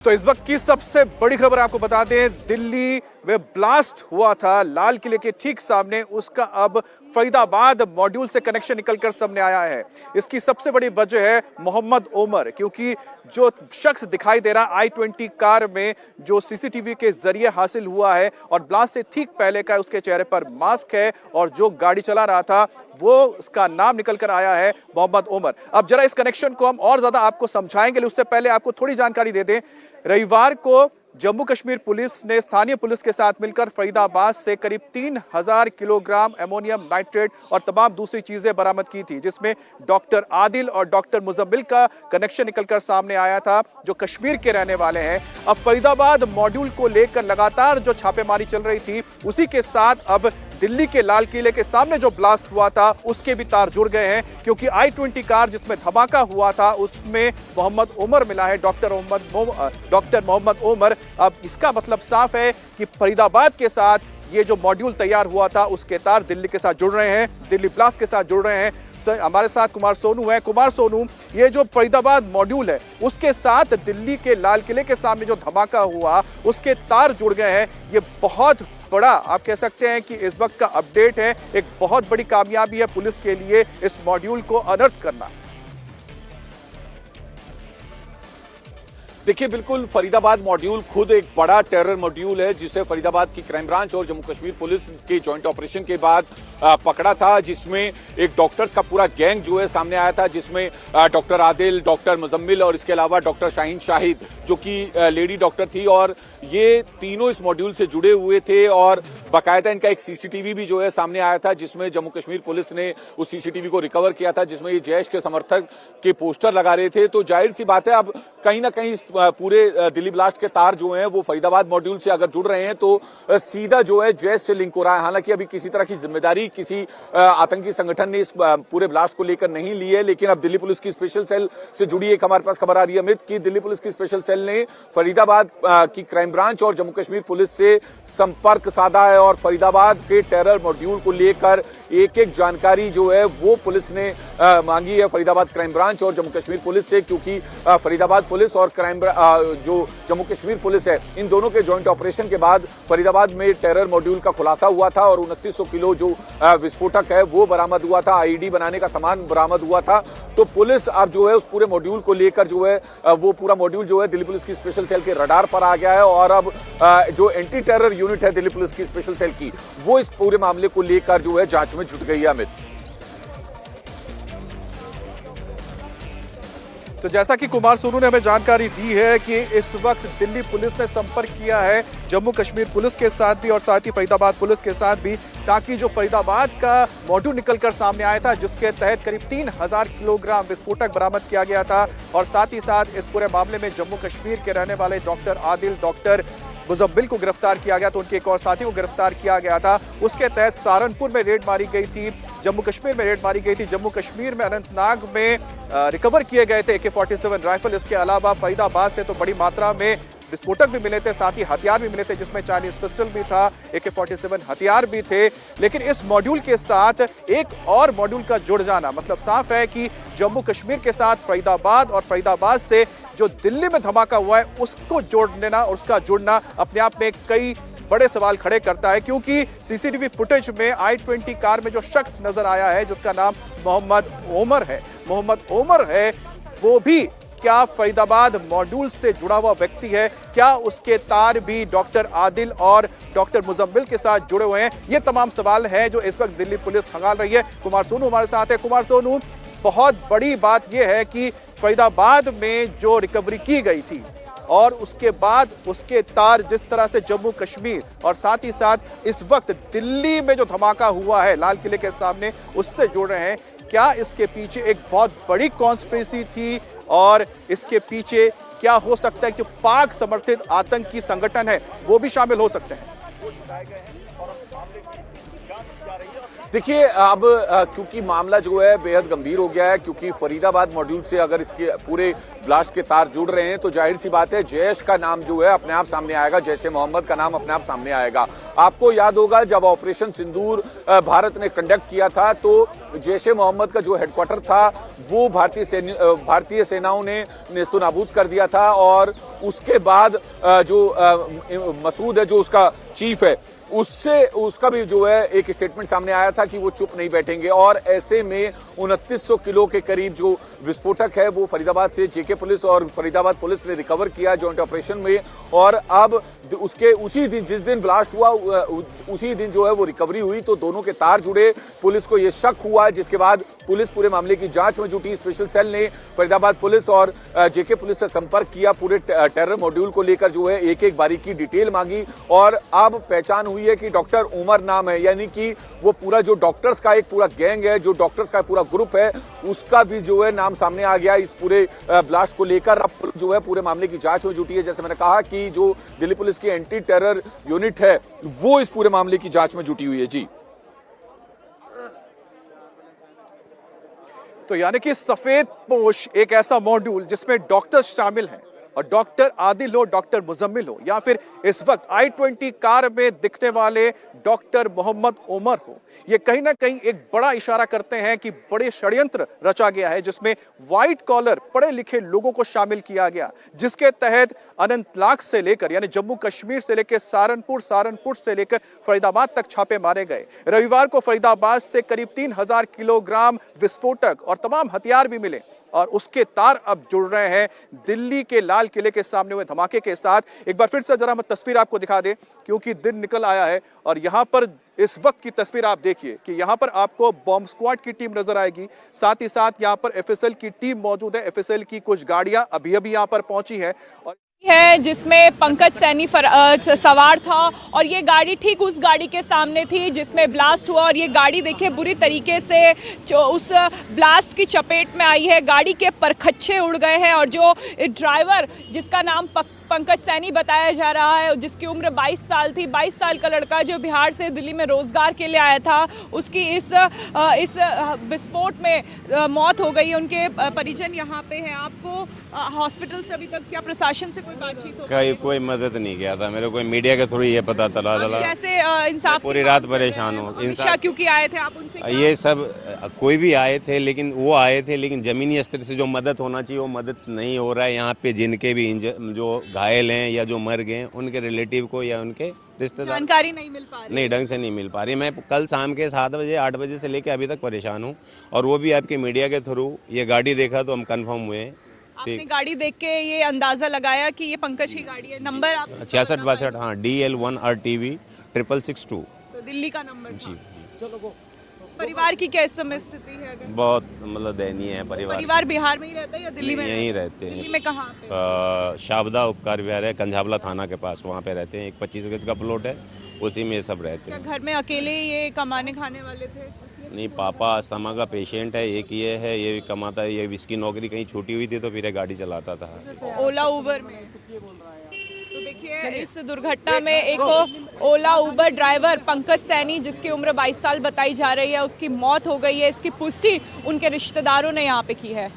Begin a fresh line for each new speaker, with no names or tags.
तो इस वक्त की सबसे बड़ी खबर आपको बता दें, दिल्ली में ब्लास्ट हुआ था लाल किले के ठीक सामने, उसका अब फरीदाबाद मॉड्यूल से कनेक्शन निकलकर सामने आया है। इसकी सबसे बड़ी वजह है मोहम्मद ओमर, क्योंकि जो शख्स दिखाई दे रहा i20 कार में जो सीसीटीवी के जरिए हासिल हुआ है और ब्लास्ट से ठीक पहले का उसके चेहरे पर मास्क है और जो गाड़ी चला रहा था वो उसका नाम निकल कर आया है मोहम्मद ओमर। अब जरा इस कनेक्शन को हम और ज्यादा आपको समझाएंगे, उससे पहले आपको थोड़ी जानकारी दे दें। रविवार को जम्मू कश्मीर पुलिस ने स्थानीय पुलिस के साथ मिलकर फरीदाबाद से करीब 3000 किलोग्राम अमोनियम नाइट्रेट और तमाम दूसरी चीजें बरामद की थी, जिसमें डॉक्टर आदिल और डॉक्टर मुजम्मिल का कनेक्शन निकलकर सामने आया था, जो कश्मीर के रहने वाले हैं। अब फरीदाबाद मॉड्यूल को लेकर लगातार जो छापेमारी चल रही थी, उसी के साथ अब दिल्ली के लाल किले के सामने जो ब्लास्ट हुआ था उसके भी तार जुड़ गए हैं, क्योंकि i20 कार जिसमें धमाका हुआ था उसमें मोहम्मद ओमर मिला है, डॉक्टर मोहम्मद ओमर। अब इसका मतलब साफ है कि फरीदाबाद के साथ ये जो मॉड्यूल तैयार हुआ था उसके तार दिल्ली के साथ जुड़ रहे हैं, दिल्ली ब्लास्ट के साथ जुड़ रहे हैं। हमारे साथ कुमार सोनू है। कुमार सोनू, ये जो फरीदाबाद मॉड्यूल है उसके साथ दिल्ली के लाल किले के सामने जो धमाका हुआ उसके तार जुड़ गए हैं, ये बहुत बड़ा आप कह सकते हैं कि इस वक्त का अपडेट है, एक बहुत बड़ी कामयाबी है पुलिस के लिए इस मॉड्यूल को अनर्थ करना।
देखिए, बिल्कुल फरीदाबाद मॉड्यूल खुद एक बड़ा टेरर मॉड्यूल है, जिसे फरीदाबाद की क्राइम ब्रांच और जम्मू कश्मीर पुलिस के जॉइंट ऑपरेशन के बाद पकड़ा था, जिसमें एक डॉक्टर्स का पूरा गैंग जो है सामने आया था, जिसमें डॉक्टर आदिल, डॉक्टर मुजम्मिल और इसके अलावा डॉक्टर शाहीन शाहिद जो कि लेडी डॉक्टर थी, और ये तीनों इस मॉड्यूल से जुड़े हुए थे। और बाकायदा इनका एक सीसीटीवी भी जो है सामने आया था, जिसमें जम्मू कश्मीर पुलिस ने उस सीसीटीवी को रिकवर किया था, जिसमें ये जैश के समर्थक के पोस्टर लगा रहे थे। तो जाहिर सी बात है, अब कहीं ना कहीं पूरे दिल्ली ब्लास्ट के तार जो हैं वो फरीदाबाद मॉड्यूल से अगर जुड़ रहे हैं तो सीधा जो है जैश से लिंक हो रहा है। हालांकि अभी किसी तरह की जिम्मेदारी किसी आतंकी संगठन ने इस पूरे ब्लास्ट को लेकर नहीं ली है, लेकिन अब दिल्ली पुलिस की स्पेशल सेल से जुड़ी एक हमारे पास खबर आ रही है अमित, कि दिल्ली पुलिस की स्पेशल सेल ने फरीदाबाद की क्राइम ब्रांच और जम्मू कश्मीर पुलिस से संपर्क साधा है और फरीदाबाद के टेरर मॉड्यूल को लेकर एक एक जानकारी जो है वो पुलिस ने मांगी है फरीदाबाद क्राइम ब्रांच और जम्मू कश्मीर पुलिस से, क्योंकि फरीदाबाद पुलिस और जो जम्मू कश्मीर पुलिस है, इन दोनों के जॉइंट ऑपरेशन के बाद फरीदाबाद में टेरर मॉड्यूल का खुलासा हुआ था और 2900 किलो जो विस्फोटक है वो बरामद हुआ था, आईईडी बनाने का सामान बरामद हुआ था। तो पुलिस अब जो है उस पूरे मॉड्यूल को लेकर जो है वो पूरा मॉड्यूल जो है दिल्ली पुलिस की स्पेशल सेल के रडार पर आ गया है, और अब जो एंटी टेरर यूनिट है दिल्ली पुलिस की स्पेशल सेल की, वो इस पूरे मामले को लेकर जो है जांच में जुट गई है अमित।
तो जैसा कि कुमार सोनू ने हमें जानकारी दी है कि इस वक्त दिल्ली पुलिस ने संपर्क किया है जम्मू कश्मीर पुलिस के साथ भी और साथ ही फरीदाबाद पुलिस के साथ भी, ताकि जो फरीदाबाद का मॉड्यूल निकलकर सामने आया था जिसके तहत करीब 3000 किलोग्राम विस्फोटक बरामद किया गया था, और साथ ही साथ इस पूरे मामले में जम्मू कश्मीर के रहने वाले डॉक्टर आदिल, डॉक्टर मुजम्मिल को गिरफ्तार किया गया, तो उनके एक और साथी को गिरफ्तार किया गया था। उसके तहत सहारनपुर में रेड मारी गई थी, जम्मू कश्मीर में रेड मारी गई थी, जम्मू कश्मीर में अनंतनाग में रिकवर किए गए थे AK-47 राइफल। इसके अलावा फरीदाबाद से तो बड़ी मात्रा में विस्फोटक भी मिले थे, साथ ही हथियार भी मिले थे, जिसमें चाइनीज पिस्टल भी था, AK-47 हथियार भी थे। लेकिन इस मॉड्यूल के साथ एक और मॉड्यूल का जुड़ जाना, मतलब साफ है कि जम्मू कश्मीर के साथ फरीदाबाद और फरीदाबाद से जो दिल्ली में धमाका हुआ है उसको जोड़ देना और उसका जुड़ना अपने आप में कई बड़े सवाल खड़े करता है, क्योंकि सीसीटीवी फुटेज में i20 कार में जो शख्स नजर आया है जिसका नाम मोहम्मद ओमर है, वो भी क्या फरीदाबाद मॉड्यूल से जुड़ा हुआ व्यक्ति है? क्या उसके तार भी डॉक्टर आदिल और डॉक्टर मुजम्मिल के साथ जुड़े हुए हैं? ये तमाम सवाल हैं जो इस वक्त दिल्ली पुलिस खंगाल रही है। कुमार सोनू हमारे साथ है। कुमार सोनू, बहुत बड़ी बात यह है कि फरीदाबाद में जो रिकवरी की गई थी और उसके बाद उसके तार जिस तरह से जम्मू कश्मीर और साथ ही साथ इस वक्त दिल्ली में जो धमाका हुआ है लाल किले के सामने उससे जुड़ रहे हैं, क्या इसके पीछे एक बहुत बड़ी कॉन्स्पिरेसी थी और इसके पीछे क्या हो सकता है कि पाक समर्थित आतंकी संगठन है वो भी शामिल हो सकते हैं?
देखिए अब क्योंकि मामला जो है बेहद गंभीर हो गया है, क्योंकि फरीदाबाद मॉड्यूल से अगर इसके पूरे ब्लास्ट के तार जुड़ रहे हैं तो जाहिर सी बात है जैश का नाम जो है अपने आप सामने आएगा, जैश ए मोहम्मद का नाम अपने आप सामने आएगा। आपको याद होगा जब ऑपरेशन सिंदूर भारत ने कंडक्ट किया था तो जैश ए मोहम्मद का जो हेडक्वार्टर था वो भारतीय सेनाओं ने नेस्तनाबूद कर दिया था, और उसके बाद जो मसूद है जो उसका चीफ है उसका भी जो है एक स्टेटमेंट सामने आया था कि वो चुप नहीं बैठेंगे, और ऐसे में 2900 किलो के करीब जो विस्फोटक है वो फरीदाबाद से जेके पुलिस और फरीदाबाद पुलिस ने रिकवर किया जॉइंट ऑपरेशन में। और अब उसके उसी दिन जिस दिन ब्लास्ट हुआ उसी दिन जो है वो रिकवरी हुई तो दोनों के तार जुड़े। पुलिस को ये शक हुआ, जिसके बाद पुलिस पूरे मामले की जांच में जुटी। स्पेशल सेल ने फरीदाबाद पुलिस और जेके पुलिस से संपर्क किया, पूरे टेरर मॉड्यूल को लेकर जो है एक एक बारीकी डिटेल मांगी, और अब पहचान हुई है कि डॉक्टर उमर नाम है, यानी कि वो पूरा जो डॉक्टर्स का एक पूरा गैंग है, जो डॉक्टर्स का पूरा ग्रुप है, उसका भी जो है नाम सामने आ गया इस पूरे ब्लास्ट को लेकर। अब जो है पूरे मामले की जांच में जुटी है। जैसे मैंने कहा कि जो दिल्ली पुलिस की एंटी टेरर यूनिट है वो इस पूरे मामले की जांच में जुटी हुई है। जी,
तो यानी कि सफेद पोश एक ऐसा मॉड्यूल जिसमें डॉक्टर शामिल हैं, और डॉक्टर आदिल हो, डॉक्टर मुजम्मिल हो, या फिर इस वक्त i20 कार में दिखने वाले डॉक्टर मोहम्मद उमर हो, ये कहीं ना कहीं एक बड़ा इशारा करते हैं कि बड़े षड्यंत्र रचा गया है जिसमें व्हाइट कॉलर पढ़े लिखे लोगों को शामिल किया गया, जिसके तहत अनंतनाग से लेकर यानी जम्मू कश्मीर से लेकर सहारनपुर से लेकर फरीदाबाद तक छापे मारे गए। रविवार को फरीदाबाद से करीब 3000 किलोग्राम विस्फोटक और तमाम हथियार भी मिले, और उसके तार अब जुड़ रहे हैं दिल्ली के लाल किले के सामने हुए धमाके के साथ। एक बार फिर से जरा हम तस्वीर आपको दिखा दें क्योंकि दिन निकल आया है, और यहां पर इस वक्त की तस्वीर आप देखिए कि यहां पर आपको बॉम्ब स्क्वाड की टीम नजर आएगी, साथ ही साथ यहां पर एफएसएल की टीम मौजूद है। एफएसएल की कुछ गाड़ियां अभी यहां पर पहुंची है और
है जिसमें पंकज सैनी सवार था, और ये गाड़ी ठीक उस गाड़ी के सामने थी जिसमें ब्लास्ट हुआ, और ये गाड़ी देखिए बुरी तरीके से जो उस ब्लास्ट की चपेट में आई है, गाड़ी के परखच्चे उड़ गए हैं, और जो ड्राइवर जिसका नाम पंकज सैनी बताया जा रहा है, जिसकी उम्र 22 साल थी, 22 साल का लड़का जो बिहार से दिल्ली में रोजगार के लिए आया था, उसकी इस विस्फोट में मौत हो गई। उनके परिजन यहाँ पे हैं। आपको हॉस्पिटल से अभी तक क्या प्रशासन से कोई बातचीत हो?
कोई मदद नहीं किया था मेरे को, मीडिया के थ्रू ये पता चला।
कैसे इंसाफ?
पूरी रात परेशान हो।
क्योंकि आए थे आप उनसे?
ये सब कोई भी आए थे, लेकिन वो आए थे, लेकिन जमीनी स्तर से जो मदद होना चाहिए वो मदद नहीं हो रहा है। यहाँ पे जिनके भी जो घायल हैं या जो मर गए उनके रिलेटिव को या उनके रिश्तेदार
जानकारी नहीं मिल पा रही,
नहीं ढंग से नहीं मिल पा रही। मैं कल शाम के 7 बजे 8 बजे से लेकर अभी तक परेशान हूँ, और वो भी आपके मीडिया के थ्रू ये गाड़ी देखा तो हम कंफर्म हुए।
आपने गाड़ी देख के ये अंदाजा लगाया कि ये पंकज की गाड़ी है? नंबर आप
6662 हाँ DL1 RTV 6662
तो दिल्ली का नंबर
जी।
चलो, परिवार की क्या इस समय स्थिति है?
बहुत मतलब दयनीय है
परिवार बिहार में ही रहता है या दिल्ली में?
यहीं रहते हैं।
दिल्ली में कहाँ पे?
शाबदा उपकार विहार है, कंझावला थाना के पास, वहाँ पे रहते हैं। एक 25 गज का प्लॉट है, उसी में ये सब रहते हैं।
घर में अकेले ये कमाने खाने वाले थे?
नहीं, पापा अस्थमा का पेशेंट है, एक ये है, ये भी कमाता है, ये इसकी नौकरी कहीं छूटी हुई थी तो फिर ये गाड़ी चलाता था
ओला उबर में। तो देखिए इस दुर्घटना में एक ओला उबर ड्राइवर पंकज सैनी जिसकी उम्र 22 साल बताई जा रही है, उसकी मौत हो गई है। इसकी पुष्टि उनके रिश्तेदारों ने यहाँ पे की है।